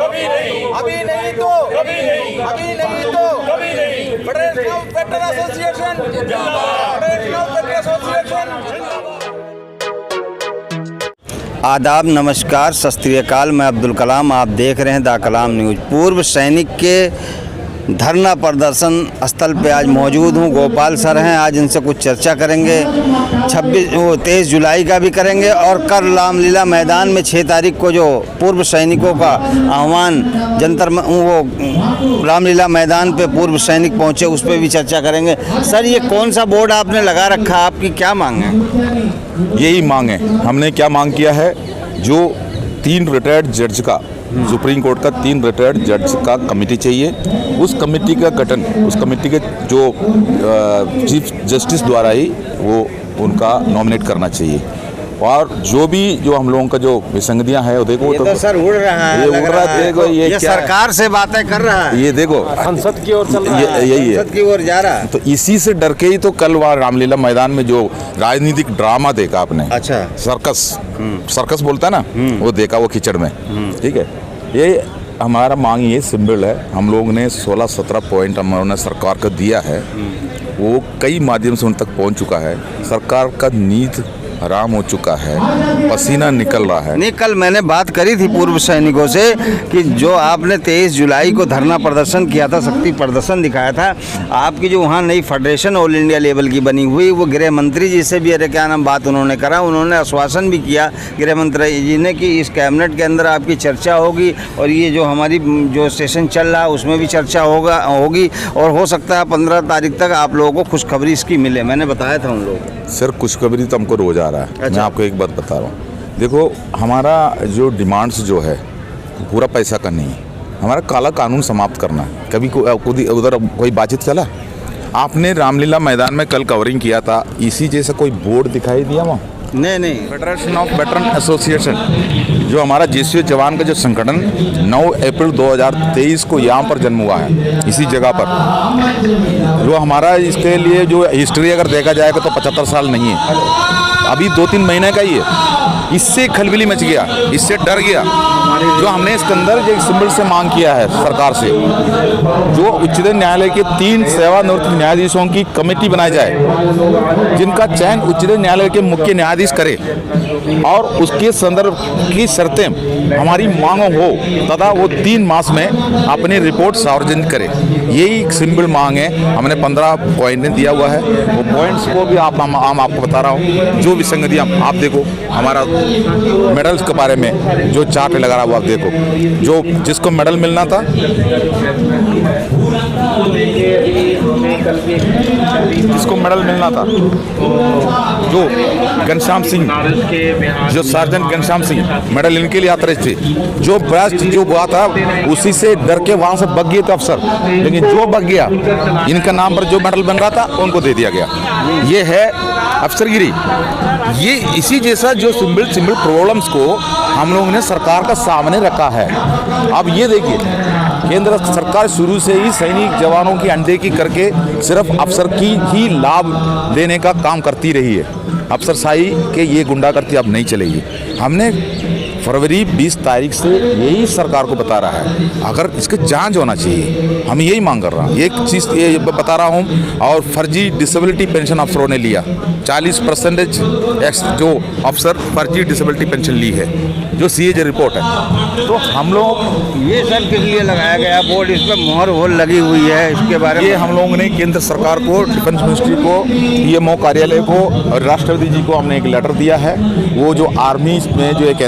कभी नहीं, अभी नहीं तो कभी नहीं, अभी नहीं तो कभी नहीं। फेडरेशन ट्रैक्टर एसोसिएशन जिंदाबाद, फेडरेशन ट्रैक्टर एसोसिएशन। आदाब, नमस्कार, सत श्री अकाल। मैं अब्दुल कलाम, आप देख रहे हैं द कलाम न्यूज़। पूर्व सैनिक के धरना प्रदर्शन स्थल पे आज मौजूद हूँ। गोपाल सर हैं, आज इनसे कुछ चर्चा करेंगे। 23 जुलाई का भी करेंगे और कल रामलीला मैदान में 6 तारीख को जो पूर्व सैनिकों का आह्वान जंतर वो रामलीला मैदान पे पूर्व सैनिक पहुँचे, उस पर भी चर्चा करेंगे। सर, ये कौन सा बोर्ड आपने लगा रखा, आपकी क्या मांग है? यही मांग है। हमने क्या मांग किया है, जो 3 रिटायर्ड जज का, सुप्रीम कोर्ट का 3 रिटायर्ड जज का कमेटी चाहिए। उस कमेटी का गठन, उस कमेटी के जो चीफ जस्टिस द्वारा ही वो उनका नॉमिनेट करना चाहिए। और जो हम लोगों का जो विसंगतियां हैं, वो देखो, ये तो सर उड़ रहा है, ये उड़ रहा है। देखो ये क्या सरकार से बातें कर रहा है, ये देखो संसद की ओर चल रहा है, यही है, संसद की ओर जा रहा है। तो इसी से डर के ही तो कल वहाँ रामलीला मैदान में जो राजनीतिक ड्रामा देखा आपने, अच्छा, सर्कस बोलता है ना, वो देखा वो कीचड़ में। ठीक है, ये हमारा मांग, ये सिंबल है। हम लोग ने 16-17 पॉइंट हमने सरकार को दिया है, वो कई माध्यम से उन तक पहुंच चुका है। सरकार का नींद हराम हो चुका है, पसीना निकल रहा है। नहीं, कल मैंने बात करी थी पूर्व सैनिकों से कि जो आपने 23 जुलाई को धरना प्रदर्शन किया था, शक्ति प्रदर्शन दिखाया था, आपकी जो वहाँ नई फेडरेशन ऑल इंडिया लेवल की बनी हुई, वो गृह मंत्री जी से भी अरे क्या नाम बात उन्होंने करा। उन्होंने आश्वासन भी किया गृह मंत्री जी ने कि इस कैबिनेट के अंदर आपकी चर्चा होगी और ये जो हमारी जो सेशन चल रहा है उसमें भी चर्चा होगी और हो सकता है 15 तारीख तक आप लोगों को खुशखबरी इसकी मिले। मैंने बताया था उन लोगों को। सर, खुशखबरी तो हमको रोज आ रहा है। अच्छा। मैं आपको एक बात बता रहा हूँ, देखो, हमारा जो डिमांड्स जो है पूरा पैसा का नहीं है। हमारा काला कानून समाप्त करना है। कभी उधर कोई बातचीत चला? आपने रामलीला मैदान में कल कवरिंग किया था, इसी जैसा कोई बोर्ड दिखाई दिया वहाँ? नहीं। फेडरेशन ऑफ वेटरन एसोसिएशन, जो हमारा जेसीओ जवान का जो संगठन 9 अप्रैल 2023 को यहाँ पर जन्म हुआ है, इसी जगह पर। जो हमारा इसके लिए जो हिस्ट्री अगर देखा जाएगा तो 75 साल नहीं है, अभी 2-3 महीने का ही है। इससे खलबली मच गया, इससे डर गया। जो हमने इसके अंदर जो सिंबल से मांग किया है सरकार से, जो उच्चतम न्यायालय के 3 सेवानिवृत्त न्यायाधीशों की कमेटी बनाई जाए, जिनका चयन उच्चतम न्यायालय के मुख्य न्यायाधीश करे और उसके संदर्भ की शर्तें हमारी मांग हो तथा वो 3 मास में अपनी रिपोर्ट सार्वजनिक करे। यही सिंबल मांग है। हमने 15 पॉइंट दिया हुआ है। वो पॉइंट्स को भी हम आपको बता रहा हूँ। जो विसंगतियाँ आप देखो, हमारा मेडल्स के बारे में जो चार्ट लगा रहा है वो आप देखो, जो जिसको मेडल मिलना था, जिसको मेडल मिलना था, जो घनश्याम सिंह, जो सार्जेंट घनश्याम सिंह, मेडल इनके लिए आते थे। जो ब्रास्ट जो हुआ था उसी से डर के वहां से भाग गए थे अफसर, लेकिन जो भाग गया, इनका नाम पर जो मेडल बन रहा था उनको दे दिया गया। ये है अफसरगिरी। ये इसी जैसा जो सिंबल प्रॉब्लम्स को हम लोगों ने सरकार का सामने रखा है। अब ये देखिए, केंद्र सरकार शुरू से ही सैनिक जवानों की अनदेखी करके सिर्फ अफसर की ही लाभ देने का काम करती रही है। अफसरशाही के ये गुंडागर्दी अब नहीं चलेगी। हमने फरवरी 20 तारीख से यही सरकार को बता रहा है, अगर इसकी जांच होना चाहिए। हम यही मांग कर रहा हूँ। एक चीज़ ये बता रहा हूँ, और फर्जी डिसेबिलिटी पेंशन अफसरों ने लिया 40% जो अफसर फर्जी डिसेबिलिटी पेंशन ली है, जो सीएजी रिपोर्ट है। तो हम लोग ये सर किस लिए लगाया गया बोर्ड, इस पर मोहर वोहर लगी हुई है, इसके बारे में? ये हम लोगों ने केंद्र सरकार को, डिफेंस मिनिस्ट्री को, पीएमओ कार्यालय को और राष्ट्रपति जी को हमने एक लेटर दिया है। वो जो आर्मी में जो एक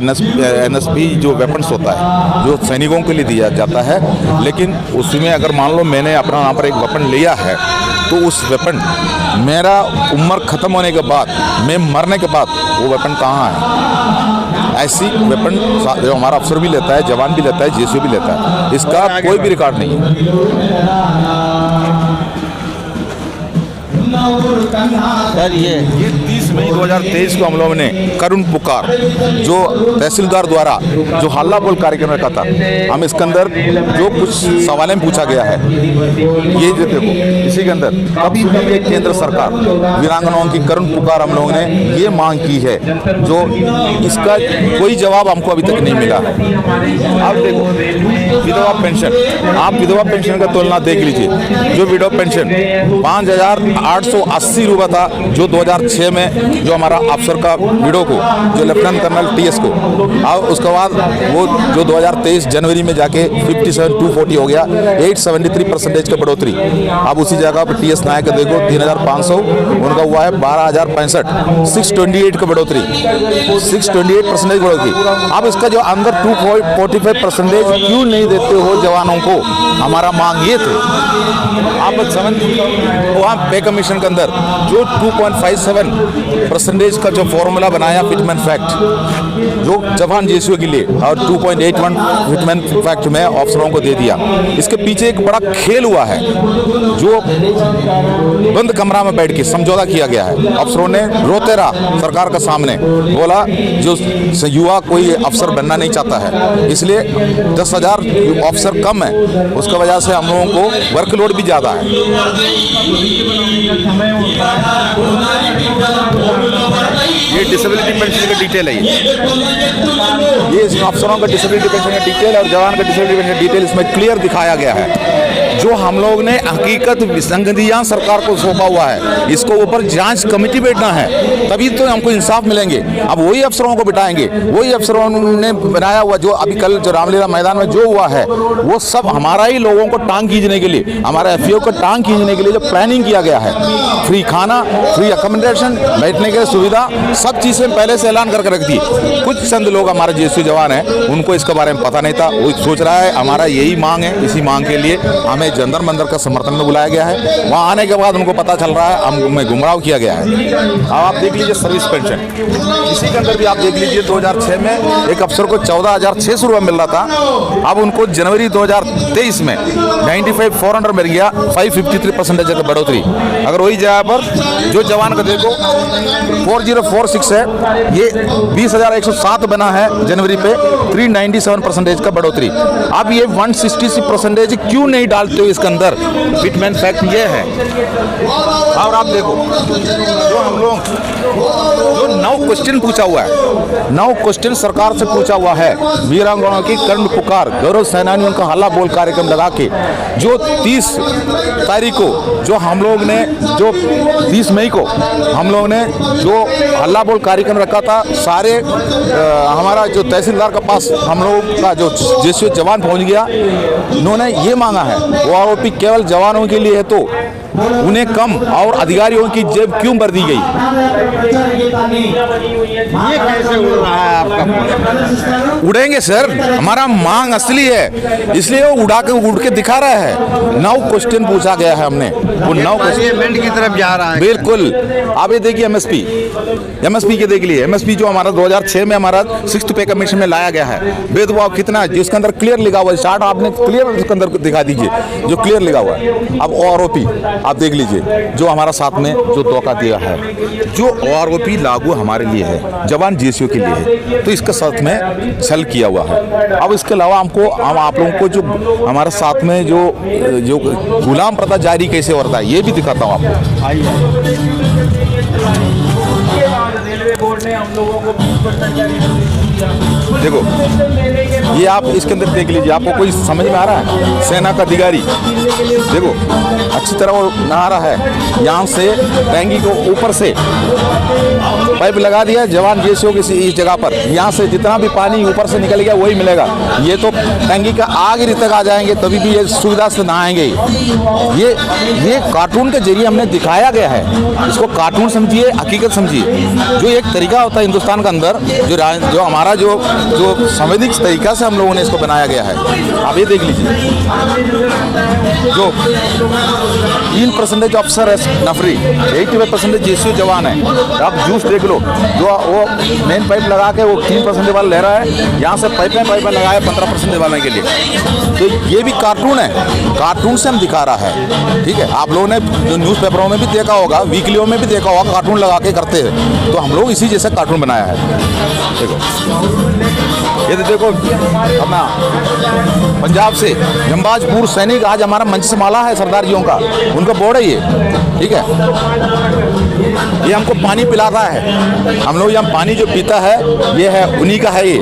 एनएसपी जो वेपन्स होता है, जो सैनिकों के लिए दिया जाता है, लेकिन उसमें अगर मान लो मैंने अपना नाम पर एक वेपन लिया है, तो उस वेपन मेरा उम्र ख़त्म होने के बाद, मैं मरने के बाद, वो वेपन कहाँ है? ऐसी वेपन जो हमारा अफसर भी लेता है, जवान भी लेता है, जेसीओ भी लेता है, इसका कोई भी रिकॉर्ड नहीं है। सर, ये 30 मई 2023 को हम लोगों ने करुण पुकार, जो तहसीलदार द्वारा जो हल्ला बोल कार्यक्रम रखा था, हम इसके अंदर जो कुछ सवालें पूछा गया है, ये जो देखो, इसी के अंदर कब सुनेगी केंद्र सरकार वीरांगनाओं की करुण पुकार, हम लोगों ने ये मांग की है, जो इसका कोई जवाब हमको अभी तक नहीं मिला। अब देखो, विधवा पेंशन, आप विधवा पेंशन का तुलना देख लीजिए। जो विधवा पेंशन 5,880 रुपये था जो 2006 में जो हमारा अफसर का विडो को, जो लेफ्टिनेंट कर्नल TS को, और उसके बाद वो जो 2023 जनवरी में जाके 57,240 हो गया, 873% का बढ़ोतरी। अब उसी जगह पर TS नायक का देखो 3,500, उनका हुआ है 12,065, 628 का बढ़ोतरी, 628% बढ़ोतरी। अब इसका जो अंदर 2.45% क्यों नहीं देते हो जवानों को, हमारा मांग ये थे। आप समझ वहाँ पे कमीशन के अंदर जो 2.57% का जो फॉर्मूला बनाया फिटमेंट फैक्ट जो जवान जेसीओ के लिए, और 2.81 फिटमेंट फैक्ट में अफसरों को दे दिया। इसके पीछे एक बड़ा खेल हुआ है, जो बंद कमरा में बैठ के समझौता किया गया है। अफसरों ने रोते रहा सरकार के सामने, बोला जो युवा कोई अफसर बनना नहीं चाहता है, इसलिए 10,000 अफसर कम है, उसकी वजह से हम लोगों को वर्कलोड भी ज़्यादा है। ये डिसेबिलिटी पेंशन का डिटेल है, ये इसमें अफसरों का डिसेबिलिटी पेंशन का डिटेल और जवान का डिसेबिलिटी पेंशन डिटेल इसमें क्लियर दिखाया गया है। जो हम लोग ने हकीकत विसंगतियां सरकार को सौंपा हुआ है, इसको ऊपर जांच कमेटी बैठना है, तभी तो हमको इंसाफ मिलेंगे। अब वही अफसरों को बिठाएंगे, वही अफसरों ने बनाया हुआ जो अभी कल जो रामलीला मैदान में जो हुआ है, वो सब हमारा ही लोगों को टांग खींचने के लिए, हमारे FAO को टांग खींचने के लिए जो प्लानिंग किया गया है, फ्री खाना, फ्री अकोमोडेशन, बैठने की सुविधा, सब चीज़ें पहले से ऐलान करके रख दी। कुछ चंद लोग हमारे जेसीओ जवान हैं, उनको इसके बारे में पता नहीं था, वो सोच रहा है हमारा यही मांग है, इसी मांग के लिए हमें जंतर मंतर का समर्थन में बुलाया गया है। वहाँ आने के बाद उनको पता चल रहा है हमें गुमराह किया गया है। अब आप देख लीजिए सर्विस पेंशन, इसी के अंदर भी आप देख लीजिए 2006 में एक अफसर को 14,600 रुपये मिल रहा था, अब उनको जनवरी 2023 में 95,400 मिल गया, 553% का बढ़ोतरी। अगर वही जगह पर जो जवान का देखो 4046 है, ये 20,107 बना है जनवरी पे, 397% का बढ़ोतरी। अब ये 166% क्यों नहीं डालते हो इसके अंदर, फिटमेंट फैक्ट ये है। और आप देखो जो हम लोग जो 9 क्वेश्चन पूछा हुआ है, 9 क्वेश्चन सरकार से पूछा हुआ है, वीरांगनाओं की कर्ण पुकार, गौरव सेनानियों का हल्ला बोल कार्यक्रम लगा के, जो 30 तारीख को जो हम लोग ने, जो 30 मई को हम लोग ने जो हल्ला बोल कार्यक्रम रखा था, सारे हमारा जो तहसीलदार के पास हम लोग का जो जेसीओ जवान पहुंच गया, उन्होंने ये मांगा है वो आरोपी केवल जवानों के लिए है तो उन्हें कम और अधिकारियों की जेब क्यों भर दी गई। ये कैसे उड़ रहा है आपका? उड़ेंगे सर, हमारा मांग असली है, इसलिए वो उड़ के दिखा रहा है। 9 क्वेश्चन पूछा गया है हमने, वो 9 क्वेश्चन की तरफ जा रहा है। बिल्कुल, आप ये देखिए MSP के देख लिए, MSP जो हमारा 2006 में हमारा 6th पे कमीशन में लाया गया है, भेदभाव कितना है जिसके अंदर क्लियर लिखा हुआ है, चार्ट आपने क्लियर उसके अंदर दिखा दीजिए जो क्लियर लिखा हुआ है। अब आरोपी आप देख लीजिए जो हमारा साथ में जो धोखा दिया है, जो आरोपी लागू हमारे लिए है, जवान जेसीओ के लिए है, तो इसके साथ में छल किया हुआ है। अब इसके अलावा हम आप लोगों को जो हमारे साथ में जो गुलाम प्रथा जारी कैसे होता है ये भी दिखाता हूँ आपको। रेलवे बोर्ड ने हम लोगों को 20% देखो, ये आप इसके अंदर देख लीजिए, आपको कोई समझ में आ रहा है? सेना का अधिकारी देखो अच्छी तरह वो नहा रहा है, यहाँ से टैंकी को ऊपर से पाइप लगा दिया जवान जेसीओ की इस जगह पर, यहाँ से जितना भी पानी ऊपर से निकल गया वही मिलेगा। ये तो टैंकी का आगे तक आ जाएंगे तभी भी ये सुविधा से नहाएंगे। ये कार्टून के जरिए हमने दिखाया गया है, इसको कार्टून समझिए, हकीकत समझिए। जो एक तरीका होता है हिंदुस्तान के अंदर, जो हमारा जो संवैधानिक तरीका से हम लोगों ने इसको बनाया गया है। आप ये देख लीजिए, जो 3% अफसर है नफरी, 85% जेसीओ जवान है। आप जूस देख लो, जो वो मेन पाइप लगा के वो 3% वाला ले रहा है, यहाँ से पाइपें लगाया 15% वाले के लिए। तो ये भी कार्टून है, कार्टून से हम दिखा रहा है। ठीक है, आप लोगों ने जो न्यूज़पेपरों में भी देखा होगा, वीकलियों में भी देखा होगा, कार्टून लगा के करते हैं, तो हम लोग इसी जैसे कार्टून बनाया है। देखो ये तो देखो अपना पंजाब से जंबाजपुर सैनिक आज हमारा मंच से माला है सरदार जियों का, उनका बोर्ड है ये। ठीक है, ये हमको पानी पिलाता है, हम लोग यहाँ पानी जो पीता है ये है उन्हीं का है। ये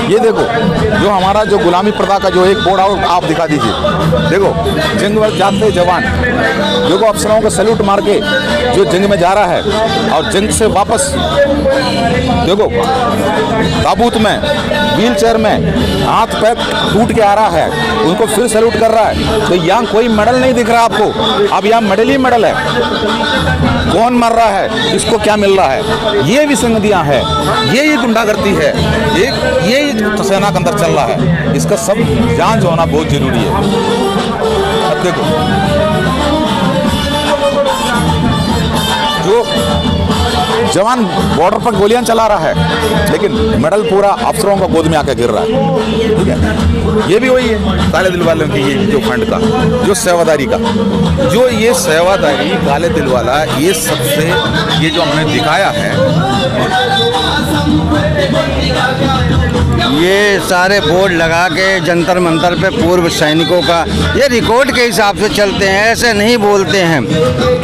ये देखो जो हमारा जो गुलामी प्रथा का जो एक बोर्ड आउट आप दिखा दीजिए। देखो जंग में जाते जवान जो अफसरों को सैल्यूट मार के जो जंग में जा रहा है और जंग से वापस देखो ताबूत में व्हील चेयर में हाथ पैर टूट के आ रहा है, उनको फिर सैल्यूट कर रहा है। तो यहाँ कोई मेडल नहीं दिख रहा आपको, अब यहाँ मेडल ही मेडल है। कौन मर रहा है, किसको क्या मिल रहा है, ये विसंगतियाँ हैं, ये गुंडागर्दी है, ये सेना के अंदर चल रहा है। इसका सब जांच होना बहुत जरूरी है। अब देखो जो जवान बॉर्डर पर गोलियां चला रहा है, लेकिन मेडल पूरा अफसरों का गोद में आकर गिर रहा है। ठीक है, ये भी वही है काले दिल वालों की, ये जो फंड का जो सेवादारी का जो ये सेवादारी काले दिल वाला, ये सबसे ये जो हमने दिखाया है, ये सारे बोर्ड लगा के जंतर मंतर पे पूर्व सैनिकों का ये रिकॉर्ड के हिसाब से चलते हैं, ऐसे नहीं बोलते हैं।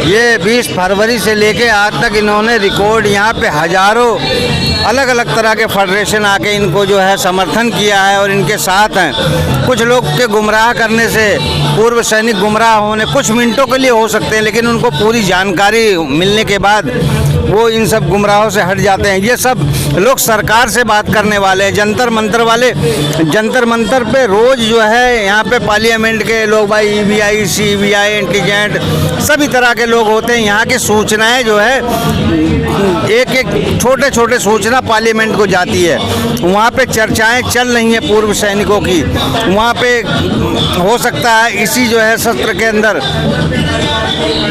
ये 20 फरवरी से लेके आज तक इन्होंने रिकॉर्ड यहाँ पे हजारों अलग अलग तरह के फेडरेशन आके इनको जो है समर्थन किया है और इनके साथ हैं। कुछ लोग के गुमराह करने से पूर्व सैनिक गुमराह होने कुछ मिनटों के लिए हो सकते हैं, लेकिन उनको पूरी जानकारी मिलने के बाद वो इन सब गुमराहों से हट जाते हैं। ये सब लोग सरकार से बात करने वाले हैं, जंतर मंतर वाले। जंतर मंतर पे रोज़ जो है यहाँ पे पार्लियामेंट के लोग, भाई EBI CBI इंटेलिजेंट सभी तरह के लोग होते हैं। यहाँ की सूचनाएं जो है एक एक छोटे छोटे सूचना पार्लियामेंट को जाती है। वहाँ पे चर्चाएं चल रही हैं पूर्व सैनिकों की। वहाँ पे हो सकता है इसी जो है सत्र के अंदर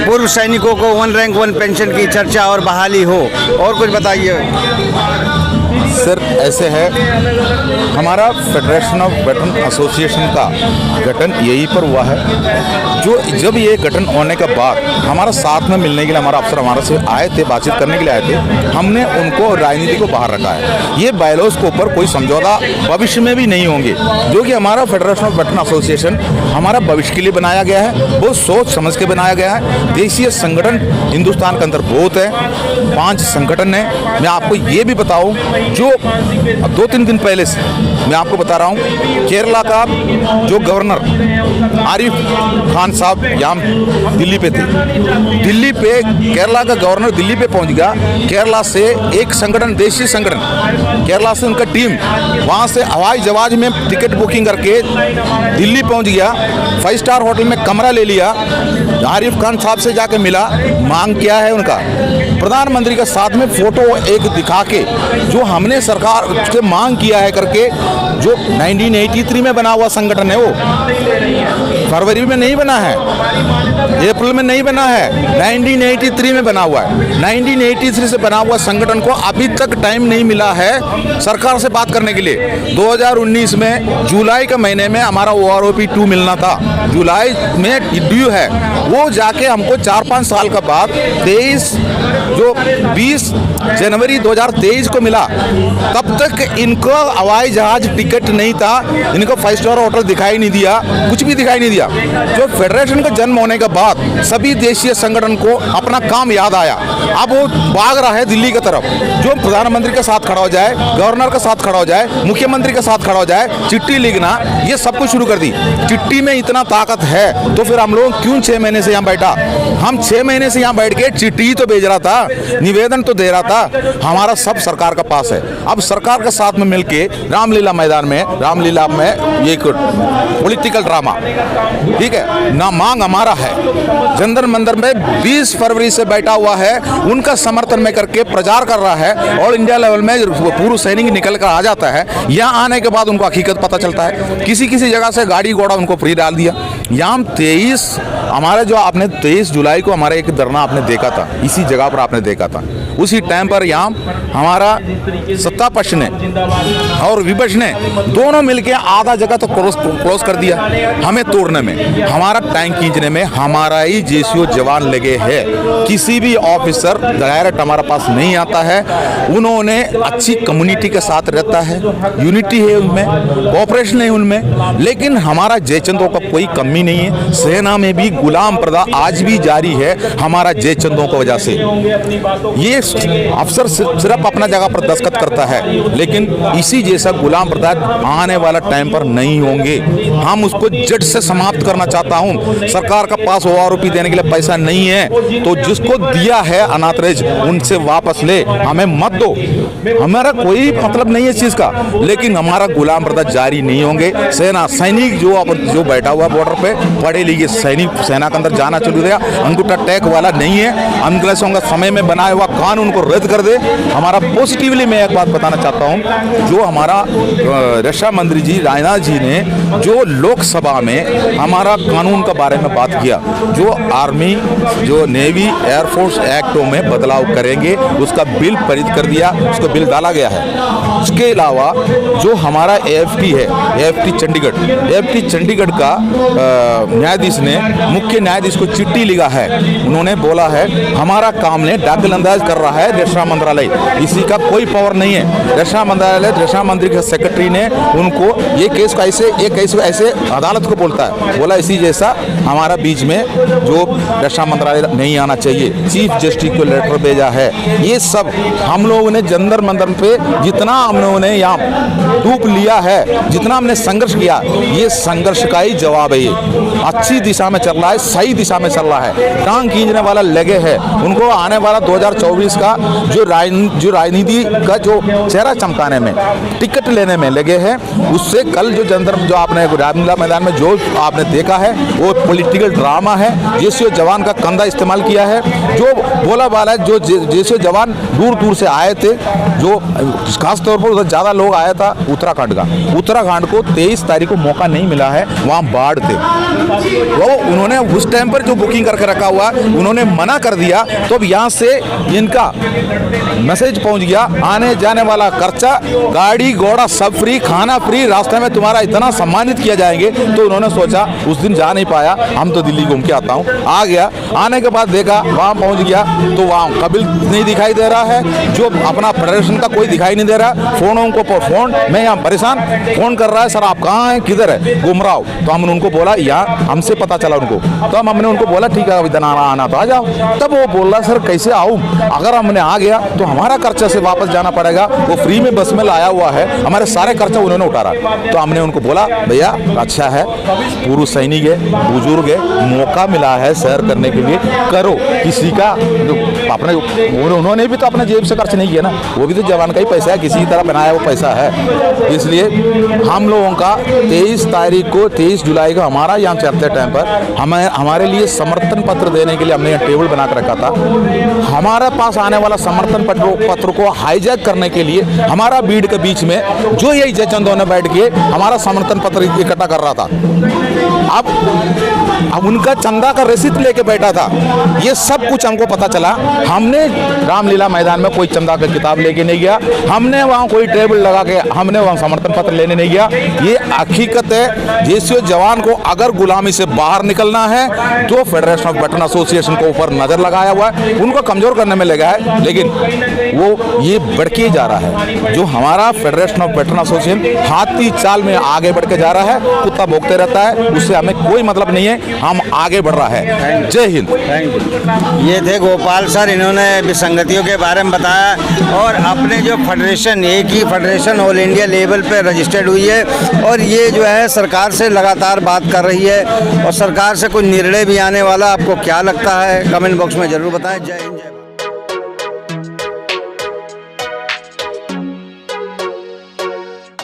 पूर्व सैनिकों को 1 रैंक 1 पेंशन की चर्चा और बहाली हो। और कुछ बताइए सर। ऐसे है, हमारा फेडरेशन ऑफ वेटरन एसोसिएशन का गठन यहीं पर हुआ है। जो जब ये गठन होने के बाद हमारा साथ में मिलने के लिए हमारा अफसर हमारे से आए थे, बातचीत करने के लिए आए थे, हमने उनको राजनीति को बाहर रखा है। ये बायलॉज के ऊपर कोई समझौता भविष्य में भी नहीं होंगे, जो कि हमारा फेडरेशन ऑफ वेटरन एसोसिएशन हमारा भविष्य के लिए बनाया गया है, बहुत सोच समझ के बनाया गया है। देशीय संगठन हिंदुस्तान के अंदर बहुत है, 5 संगठन है। मैं आपको ये भी बताऊँ, जो 2-3 दिन पहले से मैं आपको बता रहा हूँ, केरला का जो गवर्नर आरिफ खान साहब यहाँ दिल्ली पे थे। दिल्ली पे केरला का गवर्नर दिल्ली पे पहुंच गया। केरला से एक संगठन, देशी संगठन, केरला से उनका टीम वहाँ से हवाई जहाज में टिकट बुकिंग करके दिल्ली पहुंच गया। 5 स्टार होटल में कमरा ले लिया। आरिफ खान साहब से जाके मिला। मांग क्या है उनका, प्रधानमंत्री के साथ में फोटो एक दिखा के जो हमने सरकार से मांग किया है करके, जो 1983 में बना हुआ संगठन है, वो फरवरी में नहीं बना है, अप्रैल में नहीं बना है, 1983 में बना हुआ है। 1983 से बना हुआ संगठन को अभी तक टाइम नहीं मिला है सरकार से बात करने के लिए। 2019 में जुलाई के महीने में हमारा OROP 2 मिलना था, जुलाई में ड्यू है। वो जाके हमको 4-5 साल के बाद 20 जनवरी 2023 को मिला। तब तक इनको हवाई जहाज टिकट नहीं था, इनको 5 स्टार होटल दिखाई नहीं दिया, कुछ भी दिखाई नहीं दिया। जो फेडरेशन का जन्म होने के बाद सभी देशीय संगठन को अपना काम याद आया। अब वो भाग रहा है दिल्ली की तरफ, जो प्रधानमंत्री के साथ खड़ा हो जाए, गवर्नर के साथ खड़ा हो जाए, मुख्यमंत्री के साथ खड़ा हो जाए, चिट्ठी लिखना, ये सब कुछ शुरू कर दी। चिट्ठी में इतना ताकत है तो फिर हम लोग क्यों 6 महीने से यहाँ बैठा? हम 6 महीने से यहाँ बैठ के चिट्ठी तो भेज रहा था, निवेदन तो दे रहा था। हमारा सब सरकार का पास है। अब सरकार के साथ में मिलके रामलीला मैदान में, रामलीला में ये पॉलिटिकल ड्रामा, ठीक है ना, मांग हमारा है। जंतर मंतर में 20 फरवरी से बैठा हुआ है, उनका समर्थन में करके प्रचार कर रहा है। ऑल इंडिया लेवल में पूर्व सैनिक निकल कर आ जाता है। यहाँ आने के बाद उनको हकीकत पता चलता है। किसी किसी जगह से गाड़ी घोड़ा उनको फ्री डाल दिया। यहाँ 23 हमारा जो आपने 23 जुलाई को हमारा एक धरना आपने देखा था, इसी जगह पर आपने देखा था। उसी टाइम पर यहाँ हमारा सत्ता पक्ष ने और विपक्ष ने दोनों मिलके आधा जगह तो क्रॉस कर दिया हमें तोड़ने में, हमारा टैंक खींचने में। हमारा ही JCO जवान लगे हैं, किसी भी ऑफिसर डायरेक्ट हमारा पास नहीं आता है। उन्होंने अच्छी कम्युनिटी के साथ रहता है, यूनिटी है उनमें, कोऑपरेशन है उनमें, लेकिन हमारा जयचंदों का कोई कमी कमी नहीं है। सेना में भी गुलाम प्रथा आज भी जारी है हमारा जय चंदों की वजह से। ये अफसर सिर्फ अपना जगह पर दस्तखत करता है, लेकिन इसी जैसा गुलाम प्रथा आने वाला टाइम पर नहीं होंगे। हम उसको जड़ से समाप्त करना चाहता हूं। सरकार का पास OROP देने के लिए पैसा नहीं है, तो जिसको दिया है अनाथरेज उनसे वापस ले, हमें मत दो। हमारा कोई मतलब नहीं है इस चीज का, लेकिन हमारा गुलाम प्रथा जारी नहीं होंगे। सेना सैनिक जो बैठा हुआ बॉर्डर पे पढ़े लिखे सैनिक सेना के अंदर जाना चालू गया, अंगूठा टैग वाला नहीं है। अंग्रेजों का समय में बनाया हुआ कानून को रद्द कर दे। हमारा पॉजिटिवली मैं एक बात बताना चाहता हूं, जो हमारा रक्षा मंत्री जी राजनाथ जी ने जो लोकसभा में हमारा कानून के बारे में बात किया, जो आर्मी जो नेवी एयरफोर्स एक्टों में बदलाव करेंगे, उसका बिल पारित कर दिया, उसको बिल डाला गया है। उसके अलावा जो हमारा AFT है, AFT चंडीगढ़ का न्यायाधीश ने मुख्य न्यायाधीश को चिट्ठी लिखा है। उन्होंने बोला है हमारा काम ने दखलंदाज कर रहा है रक्षा मंत्रालय, इसी का कोई पावर नहीं है। रक्षा मंत्रालय रक्षा मंत्री के सेक्रेटरी ने उनको ये केस को ऐसे अदालत को बोलता है, बोला इसी जैसा हमारा बीच में जो रक्षा मंत्रालय नहीं आना चाहिए। चीफ जस्टिस को लेटर भेजा है। ये सब हम लोगों ने जंतर मंतर पे जितना हम लोगों ने यहाँ डूब लिया है, जितना हमने संघर्ष किया, ये संघर्ष का ही जवाब है। ये अच्छी दिशा में चल रहा है, सही दिशा में चल रहा है। टांग खींचने वाला लगे है, उनको आने वाला 2024 का जो राजनीति का जो चेहरा चमकाने में, टिकट लेने में लगे हैं। उससे कल जो आपने रामलीला मैदान में जो आपने देखा है वो पॉलिटिकल ड्रामा है। जैसे जवान का कंधा इस्तेमाल किया है, जो बोला वाला है, जो जैसे जवान दूर दूर से आए थे, जो खास तौर पर उधर ज़्यादा लोग आया था उत्तराखंड को 23 तारीख को मौका नहीं मिला है, वहाँ बाढ़ थे। वो उन्होंने उस टाइम पर जो बुकिंग करके रखा हुआ उन्होंने मना कर दिया, तो अब यहाँ से इनका मैसेज पहुँच गया, आने जाने वाला खर्चा, गाड़ी घोड़ा सब फ्री, खाना फ्री, रास्ते में तुम्हारा इतना सम्मानित किया जाएंगे। तो उन्होंने सोचा, उस दिन जा नहीं पाया, हम तो दिल्ली घूम के आता हूँ, आ गया। आने के बाद देखा वहाँ पहुँच गया तो वहाँ कबिल नहीं दिखाई दे रहा है, जो अपना फेडरेशन का कोई दिखाई नहीं दे रहा। फोनों को फोन, मैं यहाँ परेशान, फोन कर रहा है, सर आप कहाँ हैं, किधर है, गुमराह। तो हमने उनको बोला, यहाँ हमसे पता चला उनको, तो हमने उनको बोला ठीक है इधर आना तो आ जाओ। तब वो बोल रहा सर कैसे आऊँ, अगर हमने आ गया तो हमारा खर्चा से वापस जाना पड़ेगा, वो फ्री में बस में लाया हुआ है, हमारे सारे खर्चा उन्होंने उतारा। तो हमने उनको बोला भैया अच्छा है, पुरुष सैनिक है, बुजुर्ग है, मौका मिला है सैर करने के लिए, करो। किसी का अपने उन्होंने भी तो अपने जेब से खर्च नहीं किया ना, वो भी तो जवान का ही पैसा है, किसी तरह बनाया वो पैसा है। इसलिए हम लोगों का 23 जुलाई को हमारा यहाँ चलते टाइम पर हमारे लिए समर्थन पत्र देने के लिए हमने यहाँ टेबल बना कर रखा था। हमारे पास आने वाला समर्थन पत्र को हाईजैक करने के लिए हमारा भीड़ के बीच में जो यही जय चंदों ने बैठ के हमारा समर्थन पत्र इकट्ठा कर रहा था। अब उनका चंदा का रसीद लेके बैठा था। ये सब कुछ हमको पता चला। हमने रामलीला मैदान में कोई चंदा का किताब लेके नहीं गया, हमने वहाँ कोई टेबल लगा के हमने वहाँ समर्थन पत्र लेने नहीं गया। ये हकीकत है, जैसे जवान को अगर गुलामी से बाहर निकलना है तो फेडरेशन ऑफ वेटरन एसोसिएशन को ऊपर नजर लगाया हुआ है, उनको कमजोर करने में लगा है, लेकिन वो ये बढ़ के जा रहा है। जो हमारा फेडरेशन ऑफ वेटरन एसोसिएशन हाथी चाल में आगे बढ़ के जा रहा है, कुत्ता भौंकते रहता है, उससे हमें कोई मतलब नहीं है, हम आगे बढ़ रहा है। जय हिंद। ये थे गोपाल सर, इन्होंने विसंगतियों के बारे में बताया और अपने जो फेडरेशन, एक ही फेडरेशन ऑल इंडिया लेवल पे रजिस्टर्ड हुई है और ये जो है सरकार से लगातार बात कर रही है और सरकार से कोई निर्णय भी आने वाला। आपको क्या लगता है कमेंट बॉक्स में जरूर बताएं। जय हिंद।